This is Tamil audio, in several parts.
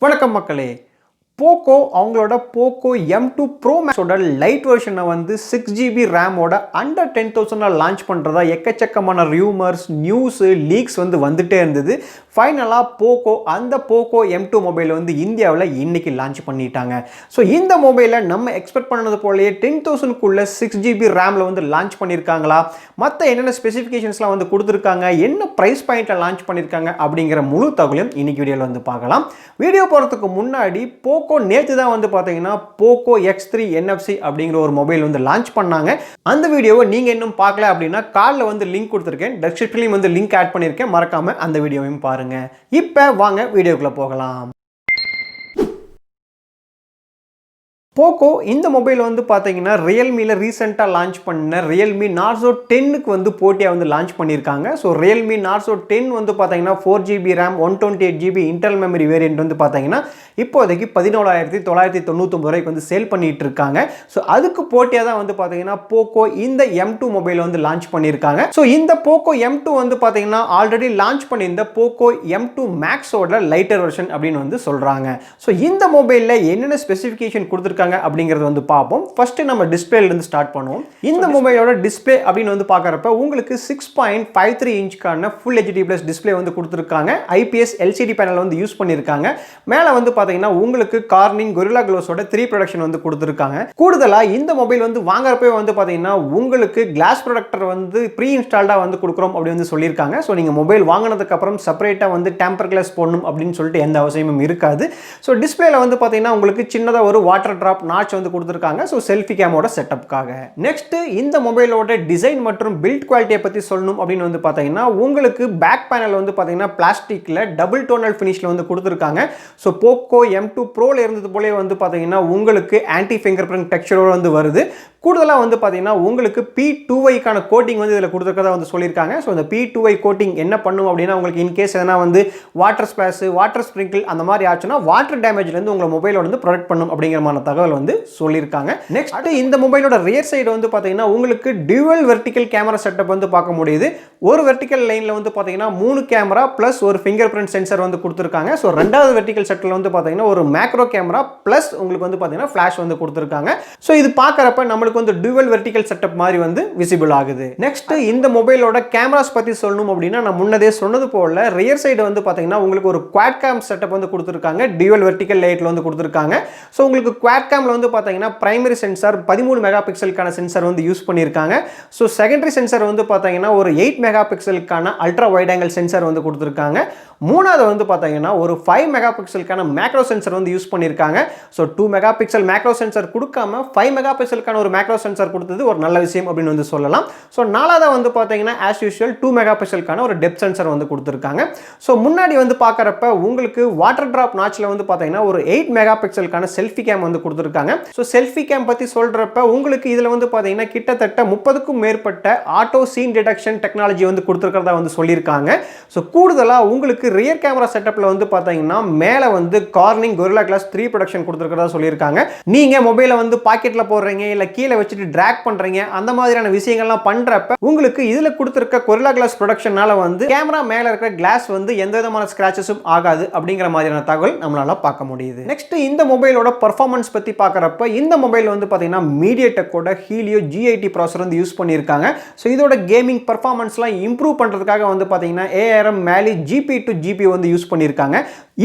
வணக்கம் மக்களே. போக்கோ அவங்களோட போக்கோ M2 ப்ரோ மேக்ஸோட லைட் வெர்ஷனை வந்து 6GB ரேமோட அண்டர் 10,000 லான்ச் பண்ணுறதா எக்கச்சக்கமான ரியூமர்ஸ் நியூஸு லீக்ஸ் வந்து வந்துட்டே இருந்தது. ஃபைனலாக போக்கோ அந்த போக்கோ M2 மொபைல் வந்து இந்தியாவில் இன்னைக்கு லான்ச் பண்ணிட்டாங்க. ஸோ இந்த மொபைலை நம்ம எக்ஸ்பெக்ட் பண்ணது போலயே 10,000க்குள்ள 6GB ரேமில் வந்து லான்ச் பண்ணியிருக்காங்களா, மற்ற என்னென்ன ஸ்பெசிஃபிகேஷன்ஸ்லாம் வந்து கொடுத்துருக்காங்க, என்ன ப்ரைஸ் பாயிண்ட்டில் லான்ச் பண்ணியிருக்காங்க அப்படிங்கிற முழு தகவலையும் இன்னைக்கு வீடியோவில் வந்து பார்க்கலாம். வீடியோ போகிறதுக்கு முன்னாடி போக்கோ நேற்று தான் வந்து பார்த்தீங்கன்னா போக்கோ X3 NFC அப்படிங்கிற ஒரு மொபைல் வந்து லான்ச் பண்ணாங்க. அந்த வீடியோவை நீங்கள் இன்னும் பார்க்கல அப்படின்னா காலில் வந்து லிங்க் கொடுத்துருக்கேன், டிஸ்கிரிப்ஷன்லையும் வந்து லிங்க் ஆட் பண்ணியிருக்கேன், மறக்காமல் அந்த வீடியோவையும் பாருங்கள். இப்போ வாங்க வீடியோக்குள்ளே போகலாம். போக்கோ இந்த மொபைல் வந்து பார்த்தீங்கன்னா ரியல்மியில் ரீசெண்டாக லான்ச் பண்ண Realme Narzo 10க்கு வந்து போட்டியாக வந்து லான்ச் பண்ணியிருக்காங்க. ஸோ Realme Narzo 10 வந்து பார்த்தீங்கன்னா 4GB RAM 128GB internal memory variant வந்து பார்த்தீங்கன்னா இப்போதைக்கு 17,999 ரூபாய்க்கு வந்து சேல் பண்ணிட்டு இருக்காங்க. ஸோ அதுக்கு போட்டியாக தான் வந்து பார்த்தீங்கன்னா போக்கோ இந்த M2 மொபைல் வந்து லான்ச் பண்ணியிருக்காங்க. ஸோ இந்த போக்கோ M2 வந்து பார்த்தீங்கன்னா ஆல்ரெடி லான்ச் பண்ணியிருந்த போக்கோ M2 மேக்ஸோட லைட்டர் வெர்ஷன் அப்படின்னு வந்து சொல்கிறாங்க. ஸோ இந்த மொபைலில் என்னென்ன ஸ்பெசிஃபிகேஷன் கொடுத்துருக்காங்க அப்படிங்கறது வந்து பார்ப்போம். ஃபர்ஸ்ட் நம்ம டிஸ்ப்ளேல இருந்து ஸ்டார்ட் பண்ணுவோம். இந்த மொபைலோட டிஸ்ப்ளே அப்படின்னு வந்து பார்க்கறப்ப உங்களுக்கு 6.53 இன்ச்க்கான ஃபுல் HD+ டிஸ்ப்ளே வந்து கொடுத்திருக்காங்க. IPS LCD பேனல் வந்து யூஸ் பண்ணிருக்காங்க. மேல வந்து பாத்தீங்கன்னா உங்களுக்கு கார்னிங் கொரில்லா கிளாஸோட 3 ப்ரொடக்ஷன் வந்து கொடுத்திருக்காங்க. கூடுதலா இந்த மொபைல் வந்து வாங்குறப்பவே வந்து பாத்தீங்கன்னா உங்களுக்கு கிளாஸ் ப்ரொடக்டர் வந்து ப்ரீ இன்ஸ்டால்டா வந்து கொடுக்குறோம் அப்படி வந்து சொல்லியிருக்காங்க. ஸோ நீங்க மொபைல் வாங்கினதுக்கு அப்புறம் செப்பரேட்டா வந்து டெம்பர் கிளாஸ் போடணும் அப்படின்னு சொல்லிட்டு எந்த அவசியமும் இருக்காது. ஸோ டிஸ்ப்ளேல வந்து பாத்தீங்கன்னா உங்களுக்கு சின்னதா ஒரு வாட்டர் டிராப் நாட்ச் வந்து கொடுத்திருக்காங்க. ஸோ செல்ஃபி கேமோட செட்டப்காக. நெக்ஸ்ட் இந்த மொபைலோட டிசைன் மற்றும் பில்ட் குவாலிட்டியை பத்தி சொல்லணும் அப்படின்னு வந்து பாத்தீங்கன்னா உங்களுக்கு பேக் பேனல் வந்து பாத்தீங்கன்னா பிளாஸ்டிக்ல டபுள் டோனல் ஃபினிஷ்ல வந்து கொடுத்திருக்காங்க. ஸோ போக்கோ M2 ப்ரோல இருந்தது போலே வந்து பாத்தீங்கன்னா உங்களுக்கு ஆன்டி ஃபிங்கர் பிரிண்ட் டெக்ஸ்சரோட வந்து வருது. கூடுதலாக வந்து பார்த்தீங்கன்னா உங்களுக்கு P2i கோட்டிங் வந்து இதில் கொடுத்துருக்கதா வந்து சொல்லியிருக்காங்க. ஸோ இந்த P2i கோட்டிங் என்ன பண்ணும் அப்படின்னா உங்களுக்கு இன்கேஸ் எதனா வந்து வாட்டர் ஸ்பிளாஷ் வாட்டர் ஸ்ப்ரிங்கிள் அந்த மாதிரி ஆச்சுன்னா வாட்டர் டேமேஜ்லேருந்து உங்களை மொபைலோட வந்து ப்ரொடெக்ட் பண்ணும் அப்படிங்கிற தகவல் வந்து சொல்லியிருக்காங்க. நெக்ஸ்ட் இந்த மொபைலோட ரியர் சைடு வந்து பார்த்தீங்கன்னா உங்களுக்கு டியூவல் வெர்டிக்கல் கேமரா செட்டப் வந்து பார்க்க முடியுது. ஒரு வெர்டிக்கல் லைனில் வந்து பார்த்தீங்கன்னா 3 கேமரா ப்ளஸ் ஒரு ஃபிங்கர் பிரிண்ட் சென்சர் வந்து கொடுத்துருக்காங்க. ஸோ ரெண்டாவது வெர்டிக்கல் செட்டில் வந்து பார்த்தீங்கன்னா ஒரு மேக்ரோ கேமரா ப்ளஸ் உங்களுக்கு வந்து பார்த்தீங்கன்னா ஃப்ளாஷ் வந்து கொடுத்துருக்காங்க. ஸோ இது பார்க்குறப்ப நம்மளுக்கு வந்து dual vertical setup மாதிரி வந்து விசிபிள் ஆகுது. நெக்ஸ்ட் இந்த மொபைலோட கேமராஸ் பத்தி சொல்லணும் அப்படின்னா நான் முன்னதே சொன்னது போல ரியர் சைடு வந்து பாத்தீங்கன்னா உங்களுக்கு ஒரு குவாட் கேம் செட்டப் வந்து கொடுத்திருக்காங்க. dual vertical லைட்ல வந்து கொடுத்திருக்காங்க. சோ உங்களுக்கு குவாட் கேம்ல வந்து பாத்தீங்கன்னா பிரைமரி சென்சார் 13 மெகா பிக்சலுக்கான சென்சார் வந்து யூஸ் பண்ணிருக்காங்க. சோ செகண்டரி சென்சார் வந்து பாத்தீங்கன்னா ஒரு 8 மெகா பிக்சலுக்கான அல்ட்ரா வைட் ஆங்கிள் சென்சார் வந்து கொடுத்திருக்காங்க. மூணாவது வந்து பாத்தீங்கன்னா ஒரு 5 மெகா பிக்சலுக்கான மேக்ரோ சென்சார் வந்து யூஸ் பண்ணிருக்காங்க. So 2 mega pixel macro sensor கொடுக்காம 5 மெகா பிக்சலுக்கான ஒரு மேக்ரோ சென்சார் கொடுத்தது ஒரு நல்ல விஷயம் அப்படின்னு வந்து சொல்லலாம். சோ நாலாவது வந்து பாத்தீங்கன்னா as usual 2 மெகா பிக்சலுக்கான ஒரு டெப்த் சென்சார் வந்து கொடுத்திருக்காங்க. சோ முன்னாடி வந்து பார்க்கறப்ப உங்களுக்கு வாட்டர் டிராப் நாட்ச்ல வந்து பாத்தீங்கன்னா ஒரு 8 மெகா பிக்சலுக்கான செல்ஃபி கேம் வந்து கொடுத்திருக்காங்க. சோ செல்ஃபி கேம் பத்தி சொல்றப்ப உங்களுக்கு இதுல வந்து பாத்தீங்கன்னா கிட்டத்தட்ட 30க்கும் மேற்பட்ட ஆட்டோ சீன் டிடெக்ஷன் டெக்னாலஜி வந்து கொடுத்திருக்கிறதா வந்து சொல்லியிருக்காங்க. சோ கூடுதலா உங்களுக்கு ரியர் கேமரா செட்டப்ல வந்து பாத்தீங்கன்னா மேல வந்து கார்னிங் கொரில்லா கிளாஸ் 3 ப்ரொடக்ஷன் கொடுத்திருக்கிறதா சொல்லியிருக்காங்க. நீங்க மொபைலை வந்து பாக்கெட்ல போடுறீங்க இல்ல கீழே வச்சுட்டு டிராக் பண்றீங்க அந்த மாதிரியான விஷயங்கள்லாம் பண்றப்ப உங்களுக்கு இதுல கொடுத்திருக்க கொரில்லா கிளாஸ் ப்ரொடக்ஷனால வந்து கேமரா மேல இருக்கிற கிளாஸ் வந்து எந்த விதமான ஸ்கிராச்சஸும் ஆகாது அப்படிங்கிற மாதிரியான தகவல் நம்மளால பார்க்க முடியுது. நெக்ஸ்ட் இந்த மொபைலோட பெர்ஃபார்மன்ஸ் பத்தி பார்க்கறப்ப இந்த மொபைல் வந்து பாத்தீங்கன்னா மீடியாடெக்கோட ஹீலியோ G80 ப்ராசஸர் வந்து யூஸ் பண்ணியிருக்காங்க. ஸோ இதோட கேமிங் பெர்ஃபார்மன்ஸ்லாம் இம்ப்ரூவ் பண்றதுக்காக வந்து பாத்தீங்கன்னா ARM Mali GP2 வந்து யூஸ் பண்ணியிருக்காங்க.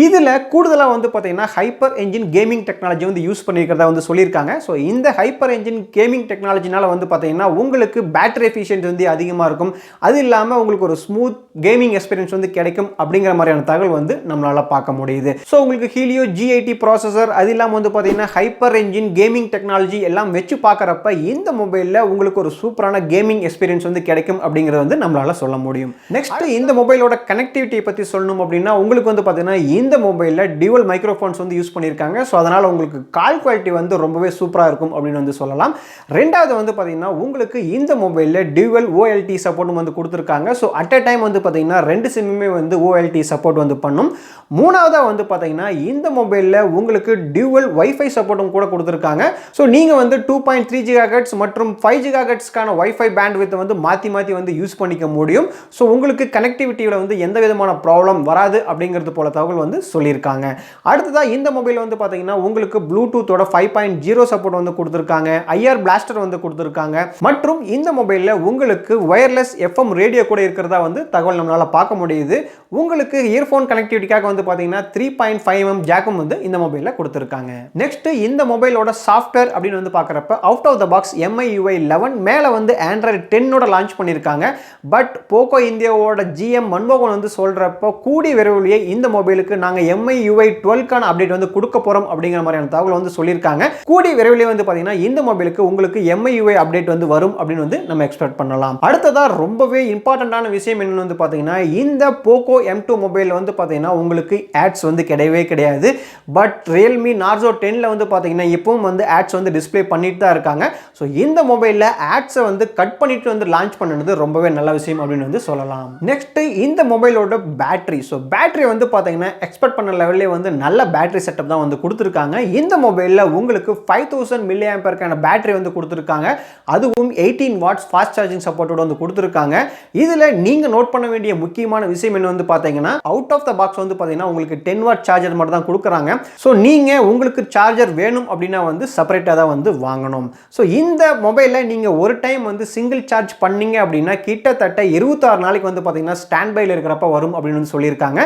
இதுல கூடுதலா வந்து பாத்தீங்கன்னா ஹைப்பர் என்ஜின் கேமிங் டெக்னாலஜி வந்து யூஸ் பண்ணியிருக்கிறதா வந்து சொல்லியிருக்காங்க. ஸோ இந்த ஹைப்பர் என்ஜின் கேமிங் டெக்னாலஜினால வந்து பாத்தீங்கன்னா உங்களுக்கு பேட்டரி எஃபிஷியன்சி வந்து அதிகமாக இருக்கும். அது இல்லாமல் உங்களுக்கு ஒரு ஸ்மூத் கேமிங் எக்ஸ்பீரியன்ஸ் வந்து கிடைக்கும் அப்படிங்கிற மாதிரியான தகவல் வந்து நம்மளால பார்க்க முடியுது. ஸோ உங்களுக்கு ஹீலியோ G80 ப்ராசஸர் அது இல்லாமல் வந்து பார்த்தீங்கன்னா ஹைப்பர் என்ஜின் கேமிங் டெக்னாலஜி எல்லாம் வச்சு பார்க்குறப்ப இந்த மொபைலில் உங்களுக்கு ஒரு சூப்பரான கேமிங் எக்ஸ்பீரியன்ஸ் வந்து கிடைக்கும் அப்படிங்கிறது வந்து நம்மளால சொல்ல முடியும். நெக்ஸ்ட் இந்த மொபைலோட கனெக்டிவிட்டியை பற்றி சொல்லணும் அப்படின்னா உங்களுக்கு வந்து பார்த்தீங்கன்னா இந்த மொபைலில் டியூவல் மைக்ரோஃபோன்ஸ் வந்து யூஸ் பண்ணியிருக்காங்க. ஸோ அதனால் உங்களுக்கு கால் குவாலிட்டி வந்து ரொம்பவே சூப்பராக இருக்கும் அப்படின்னு வந்து சொல்லலாம். ரெண்டாவது வந்து பார்த்தீங்கன்னா உங்களுக்கு இந்த மொபைலில் டியூவல் OLT சப்போர்ட் வந்து கொடுத்துருக்காங்க. ஸோ அட் அ டைம் வந்து பார்த்தீங்கன்னா 2 சிம்முமே வந்து OLT சப்போர்ட் வந்து பண்ணும். மூணாவதாக வந்து பார்த்தீங்கன்னா இந்த மொபைலில் உங்களுக்கு டியூவல் வைஃபை சப்போர்ட்டும் கூட கொடுத்துருக்காங்க. ஸோ நீங்கள் வந்து 2.3 GHz மற்றும் 5 GHzக்கான வைஃபை பேண்ட்வித்தை வந்து மாற்றி வந்து யூஸ் பண்ணிக்க முடியும். ஸோ உங்களுக்கு கனெக்டிவிட்டியில் வந்து எந்த விதமான ப்ராப்ளம் வராது அப்படிங்கிறது போல தகவல் வந்து சொல்லியிருக்காங்க. அடுத்ததா இந்த மொபைல் வந்து பாத்தீங்கன்னா உங்களுக்கு ப்ளூடூத்தோட 5.0 சப்போர்ட் வந்து கொடுத்திருக்காங்க, ஐஆர் பிளாஸ்டர் வந்து கொடுத்திருக்காங்க மற்றும் இந்த மொபைல்ல உங்களுக்கு வயர்லெஸ் எஃப்எம் ரேடியோ கூட இருக்கிறதா வந்து தகவல் நம்மளால பார்க்க முடியுது. உங்களுக்கு இயர்போன் கனெக்டிவிட்டிக்காக வந்து பாத்தீங்கன்னா 3.5mm ஜாக்கும் வந்து இந்த மொபைல்ல கொடுத்திருக்காங்க. நெக்ஸ்ட் இந்த மொபைலோட சாஃப்ட்வேர் அப்படின்னு வந்து பார்க்கறப்ப out of the box MIUI 11 மேல வந்து ஆண்ட்ராய்டு 10 ஓட லான்ச் பண்ணிருக்காங்க. பட் போகோ இந்தியாவோட GM மன்மோகன் வந்து சொல்றப்ப கூடி விரைவிலேயே இந்த மொபைலுக்கு நாங்க MIUI 12 கான அப்டேட் வந்து கொடுக்க போறோம் அப்படிங்கிற மாதிரியான தகவல் வந்து சொல்லியிருக்காங்க. கூடி விரைவிலேயே வந்து பாத்தீங்கன்னா இந்த மொபைலுக்கு உங்களுக்கு MIUI அப்டேட் வந்து வரும் அப்படின்னு வந்து நம்ம எக்ஸ்பெக்ட் பண்ணலாம். அடுத்ததா ரொம்பவே இம்பார்ட்டன்டான விஷயம் என்னன்னு வந்து பாத்தீங்கன்னா இந்த போகோ M2 மொபைல் வந்து பாத்தீங்கன்னா உங்களுக்கு ஆட்ஸ் வந்து கிடையவே கிடையாது. பட் Realme Narzo 10ல வந்து பாத்தீங்கன்னா இப்பவும் வந்து ஆட்ஸ் வந்து டிஸ்ப்ளே பண்ணிட்டு தான் இருக்காங்க. ஸோ இந்த மொபைல்ல ஆட்ஸை வந்து கட் பண்ணிட்டு வந்து லான்ச் பண்ணது ரொம்பவே நல்ல விஷயம் அப்படின்னு வந்து சொல்லலாம். நெக்ஸ்ட் இந்த மொபைலோட பேட்டரி. ஸோ பேட்டரி வந்து பாத்தீங்கன்னா எக்ஸ்பெக்ட் பண்ண லெவல்லே வந்து நல்ல பேட்டரி செட்டப் தான் வந்து கொடுத்துருக்காங்க. இந்த மொபைல்ல உங்களுக்கு 5000 mAh பேட்டரி வந்து கொடுத்துருக்காங்க. அதுவும் 18 வாட்ஸ் ஃபாஸ்ட் சார்ஜிங் சப்போர்ட்டோட வந்து கொடுத்துருக்காங்க. இதுல நீங்க நோட் பண்ண வேண்டிய முக்கியமான விஷயம் என்ன வந்து பாத்தீங்கன்னா அவுட் ஆஃப் த பாக்ஸ் வந்து பாத்தீங்கன்னா உங்களுக்கு 10 வாட் சார்ஜர் மட்டும் தான் கொடுக்குறாங்க. ஸோ நீங்க உங்களுக்கு சார்ஜர் வேணும் அப்படின்னா வந்து செப்பரேட்டா தான் வந்து வாங்கணும். ஸோ இந்த மொபைல்ல நீங்க ஒரு டைம் வந்து சிங்கிள் சார்ஜ் பண்ணீங்க அப்படின்னா கிட்டத்தட்ட 26 நாளைக்கு வந்து பாத்தீங்கன்னா ஸ்டாண்ட் பைல இருக்கிறப்ப வரும் அப்படின்னு சொல்லியிருக்காங்க.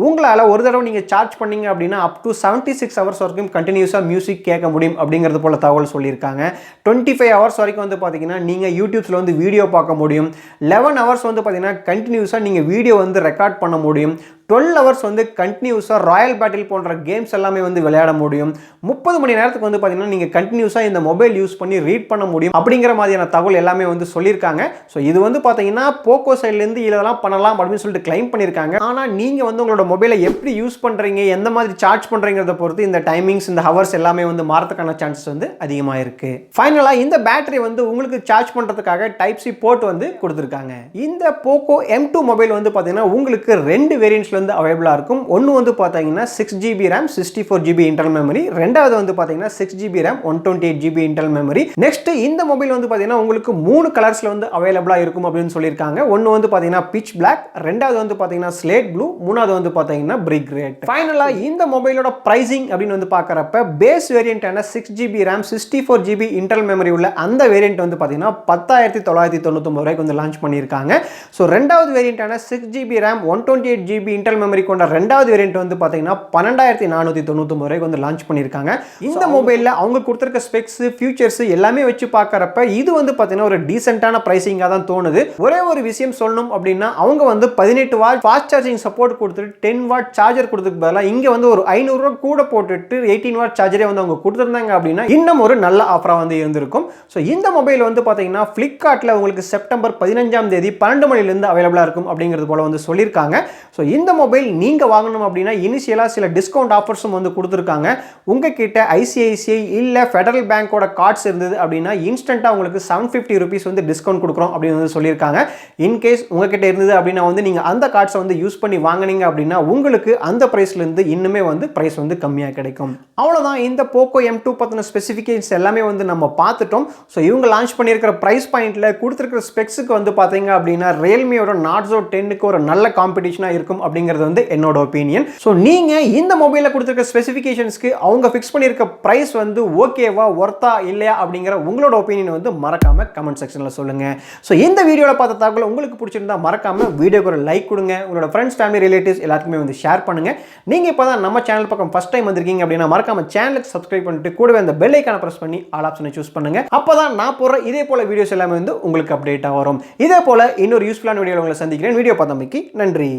உங்களால ஒரு தடவை நீங்க சார்ஜ் பண்ணீங்க அப்படின்னா அப் டு 76 ஹவர்ஸ் வரைக்கும் கண்டினியூஸா மியூசிக் கேட்க முடியும் அப்படிங்கிறது போல தகவல் சொல்லியிருக்காங்க. 25 ஹவர்ஸ் வரைக்கும் வந்து பாத்தீங்கன்னா நீங்க யூடியூப்ல வந்து வீடியோ பார்க்க முடியும். 11 ஹவர்ஸ் வந்து பாத்தீங்கன்னா கண்டினியூஸா நீங்க வீடியோ வந்து ரெக்கார்ட் பண்ண முடியும். 12 ஹவர்ஸ் வந்து கண்டினியூஸா ராயல் பேட்டில் போன்ற கேம்ஸ் எல்லாமே வந்து விளையாட முடியும். 30 மணி நேரத்துக்கு வந்து பாத்தீங்கன்னா நீங்க கண்டினியூஸா இந்த மொபைல் யூஸ் பண்ணி ரீட் பண்ண முடியும் அப்படிங்கிற மாதிரியான தகவல் எல்லாமே வந்து சொல்லியிருக்காங்க. ஸோ இது வந்து பாத்தீங்கன்னா போகோ சைட்ல இருந்து இதெல்லாம் பண்ணலாம் அப்படின்னு சொல்லிட்டு கிளைம் பண்ணியிருக்காங்க. ஆனா நீங்க வந்து உங்களோட மொபைலை எப்படி யூஸ் பண்றீங்க, எந்த மாதிரி சார்ஜ் பண்றீங்கிறத பொறுத்து இந்த டைமிங்ஸ் இந்த ஹவர்ஸ் எல்லாமே வந்து மாறதுக்கான சான்சஸ் வந்து அதிகமா இருக்கு. ஃபைனலா இந்த பேட்டரி வந்து உங்களுக்கு சார்ஜ் பண்றதுக்காக டைப் சி போர்ட் வந்து கொடுத்திருக்காங்க. இந்த போகோ M2 மொபைல் வந்து பாத்தீங்கன்னா உங்களுக்கு ரெண்டு வேரியன்ட்ஸ்ல வந்து அவைலபிளா இருக்கும். ஒன்னு வந்து பாத்தீங்கன்னா 6GB RAM 64GB internal memory, ரெண்டாவது வந்து பாத்தீங்கன்னா 6GB RAM 128GB internal memory. Next இந்த மொபைல் வந்து பாத்தீங்கன்னா உங்களுக்கு மூணு கலர்ஸ்ல வந்து அவைலபிளா இருக்கும் அப்படின்னு சொல்லியிருக்காங்க. ஒன்னு வந்து பாத்தீங்கன்னா pitch black, ரெண்டாவது வந்து பாத்தீங்கன்னா slate blue, மூணாவது வந்து பாத்தீங்கன்னா brick red. ஃபைனலா இந்த மொபைலோட பிரைசிங் அப்படின்னு வந்து பார்க்கறப்ப பேஸ் வேரியன்ட்டான 6GB RAM 64GB internal memory உள்ள அந்த வேரியன்ட் வந்து பாத்தீங்கன்னா 10,999 ரூபாய்க்கு வந்து லான்ச் பண்ணியிருக்காங்க. ஸோ ரெண்டாவது வேரியன்ட்டான 6GB RAM 128GB internal memory கொண்ட ரெண்டாவது வேரியன்ட் வந்து பாத்தீங்கன்னா 12,499 ரூபாய்க்கு வந்து லான்ச் பண்ணியிருக்காங்க. இந்த மொபைல்ல அவங்க கொடுத்திருக்க ஸ்பெக்ஸ் ஃபியூச்சர்ஸ் எல்லாமே வச்சு பார்க்கறப்ப இது வந்து பாத்தீங்கன்னா ஒரு டீசென்ட்டான பிரைசிங்கா தான் தோணுது. ஒரே ஒரு விஷயம் சொல்லணும் அப்படின்னா அவங்க வந்து 18 வாட் ஃபாஸ்ட் சார்ஜிங் சப்போர்ட் கொடுத்துட்டு 10 வாட் சார்ஜர் கொடுத்ததுக்கு பதிலாக இங்க வந்து ஒரு 500 ரூபாய் கூட போட்டுட்டு 18 வாட் சார்ஜரே வந்து அவங்க கொடுத்திருந்தாங்க அப்படின்னா இன்னும் ஒரு நல்ல ஆஃபரா வந்து இருந்திருக்கும். ஸோ இந்த மொபைல் வந்து பாத்தீங்கன்னா பிளிப்கார்ட்ல உங்களுக்கு செப்டம்பர் 15ஆம் தேதி 12 மணிலிருந்து அவைலபிளா இருக்கும் அப்படிங்கிறது போல வந்து சொல்லியிருக்காங்க. ஸோ இந்த மொபைல் நீங்க வாங்கணும் அப்படின்னா இனிஷியலா சில டிஸ்கவுண்ட் ஆஃபர்ஸும் வந்து கொடுத்துருக்காங்க. உங்ககிட்ட ICICI இல்ல ஃபெடரல் பேங்கோட கார்ட்ஸ் இருந்தது அப்படின்னா இன்ஸ்டன்ட்டா உங்களுக்கு 750 rupees வந்து டிஸ்கவுண்ட் கொடுக்குறோம் அப்படின்னு வந்து சொல்லியிருக்காங்க. இன்கேஸ் உங்ககிட்ட இருந்தது அப்படின்னா வந்து நீங்க அந்த கார்ட்ஸை வந்து யூஸ் பண்ணி வாங்கினீங்க அப்படின்னா உங்களுக்கு அந்த பிரைஸ்ல இருந்து இன்னுமே வந்து பிரைஸ் வந்து கம்மியாக கிடைக்கும். அவ்வளவுதான் இந்த போகோ M2 பத்தின ஸ்பெசிஃபிகேஷன்ஸ் எல்லாமே வந்து நம்ம பார்த்துட்டோம். ஸோ இவங்க லான்ச் பண்ணியிருக்கிற பிரைஸ் பாயிண்ட்ல கொடுத்துருக்கிற ஸ்பெக்ஸுக்கு வந்து பார்த்தீங்க அப்படின்னா ரியல்மியோட நார்சோ 10க்கு ஒரு நல்ல காம்படிஷனாக இருக்கும் அப்படிங்கிறது வந்து என்னோட ஒப்பீனியன். ஸோ நீங்க இந்த மொபைலில் கொடுத்துருக்க ஸ்பெசிஃபிகேஷன்ஸ்க்கு அவங்க ஃபிக்ஸ் பண்ணியிருக்க பிரைஸ் வந்து ஓகேவா ஒர்த்தா இல்லையா அப்படிங்கிற உங்களோட ஒப்பீனியன் வந்து மறக்காம கமெண்ட் செக்ஷன்ல சொல்லுங்க. ஸோ இந்த வீடியோவில் பார்த்த தகவல் உங்களுக்கு பிடிச்சிருந்தா மறக்காம வீடியோக்கு ஒரு லைக் கொடுங்க. உங்களோட ஃப்ரெண்ட்ஸ், ஃபேமிலி, ரிலேட்டிவ்ஸ் எல்லாத்துக்குமே வந்து ஷேர் பண்ணுங்க. நீங்க இப்போதான் நம்ம சேனல் பக்கம் ஃபர்ஸ்ட் டைம் வந்திருக்கீங்க அப்படின்னா மறக்காம சேனலுக்கு சப்ஸ்கிரைப் பண்ணிட்டு கூடவே அந்த பெல் ஐகானை பிரஸ் பண்ணி ஆல் ஆப்ஷனை சூஸ் பண்ணுங்க. அப்பதான் நான் போடுற இதே போல வீடியோஸ் எல்லாமே வந்து உங்களுக்கு அப்டேட்டா வரும். இதே போல இன்னொரு யூஸ்ஃபுல்லான வீடியோவில் உங்களை சந்திக்கிறேன். வீடியோ பார்த்தமைக்கு நன்றி.